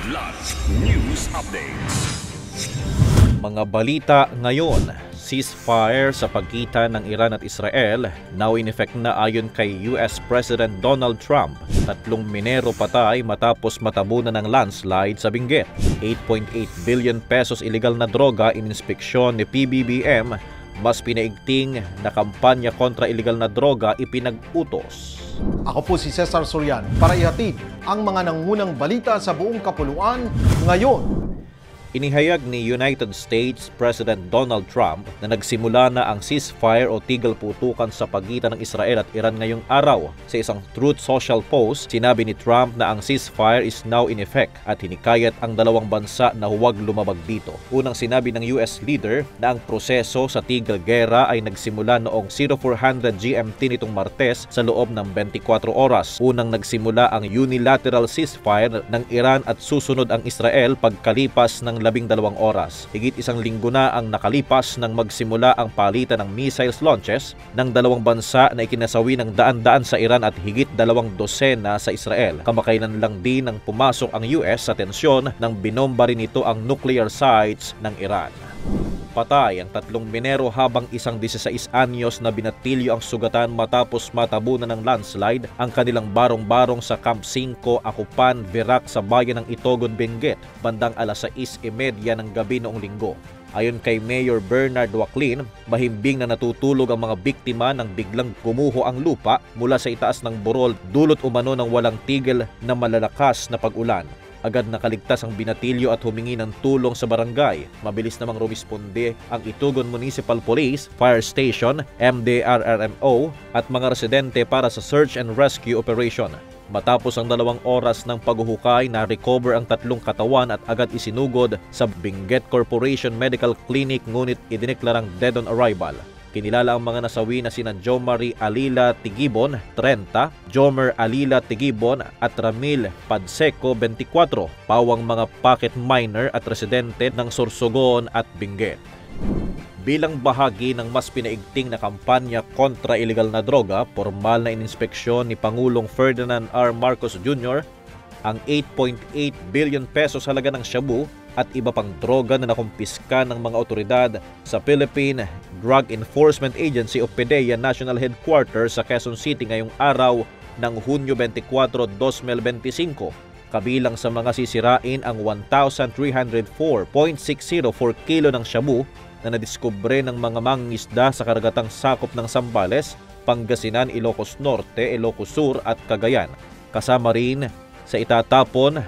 Kilat News Updates. Mga balita ngayon, ceasefire sa pagitan ng Iran at Israel now in effect na ayon kay US President Donald Trump. 3 Minero patay matapos matabunan ng landslide sa Benguet. 8.8 billion pesos illegal na droga ininspeksyon ni PBBM. Mas pinaigting na kampanya kontra illegal na droga ipinag-utos. Ako po si Cesar Sorian para ihatid ang mga nangunang balita sa buong kapuluan ngayon. Inihayag ni United States President Donald Trump na nagsimula na ang ceasefire o tigil putukan sa pagitan ng Israel at Iran ngayong araw. Sa isang Truth Social post, sinabi ni Trump na ang ceasefire is now in effect at hinikayat ang dalawang bansa na huwag lumabag dito. Unang sinabi ng US leader na ang proseso sa tigil gera ay nagsimula noong 0400 GMT nitong Martes sa loob ng 24 oras. Unang nagsimula ang unilateral ceasefire ng Iran at susunod ang Israel pagkalipas ng 12 oras. Higit isang linggo na ang nakalipas nang magsimula ang palitan ng missiles launches ng dalawang bansa na ikinasawi ng daan-daan sa Iran at higit 20 sa Israel. Kamakailan lang din nang pumasok ang US sa tensyon nang binomba rin ito ang nuclear sites ng Iran. Patay ang 3 Minero habang isang 16 anyos na binatilyo ang sugatan matapos matabunan ng landslide ang kanilang barong-barong sa Camp 5, Akupan, Virac sa bayan ng Itogon, Benguet, bandang alas 6:30 ng gabi noong linggo. Ayon kay Mayor Bernard Waclin, mahimbing na natutulog ang mga biktima nang biglang gumuho ang lupa mula sa itaas ng burol dulot umano ng walang tigil na malalakas na pag-ulan. Agad nakaligtas ang binatilyo at humingi ng tulong sa barangay. Mabilis namang rumisponde ang Itugon Municipal Police, Fire Station, MDRRMO at mga residente para sa search and rescue operation. Matapos ang 2 oras ng paghuhukay, na-recover ang 3 katawan at agad isinugod sa Benguet Corporation Medical Clinic ngunit idineklarang dead on arrival. Kinilala ang mga nasawi na sina Jomari Alila Tigibon, 30, Jomer Alila Tigibon at Ramil Padseco, 24, pawang mga pocket miner at residente ng Sorsogon at Benguet. Bilang bahagi ng mas pinaigting na kampanya kontra illegal na droga, formal na ininspeksyon ni Pangulong Ferdinand R. Marcos Jr. ang 8.8 billion pesos halaga ng shabu at iba pang droga na nakumpiska ng mga otoridad sa Philippine Drug Enforcement Agency o PDEA National Headquarters sa Quezon City ngayong araw ng Hunyo 24, 2025. Kabilang sa mga sisirain ang 1,304.604 kilo ng shabu na nadiskubre ng mga mangingisda sa karagatang sakop ng Zambales, Pangasinan, Ilocos Norte, Ilocos Sur at Cagayan. Kasama rin sa itatapon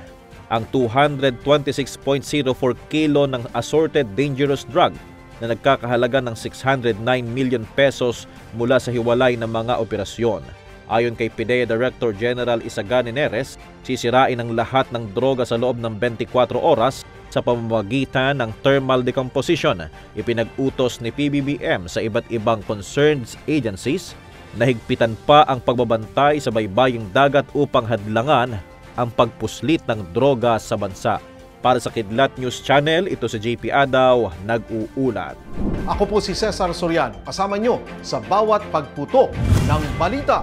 ang 226.04 kilo ng assorted dangerous drug na nagkakahalaga ng 609 million pesos mula sa hiwalay na mga operasyon. Ayon kay PDEA Director General Isagani Neres, sisirain ang lahat ng droga sa loob ng 24 oras sa pamamagitan ng thermal decomposition. Ipinag-utos ni PBBM sa iba't ibang concerned agencies na higpitan pa ang pagbabantay sa baybaying dagat upang hadlangan ang pagpuslit ng droga sa bansa. Para sa Kidlat News Channel, ito si JP Adaw, nag-uulat. Ako po si Cesar Sorian, kasama nyo sa bawat pagputo ng balita.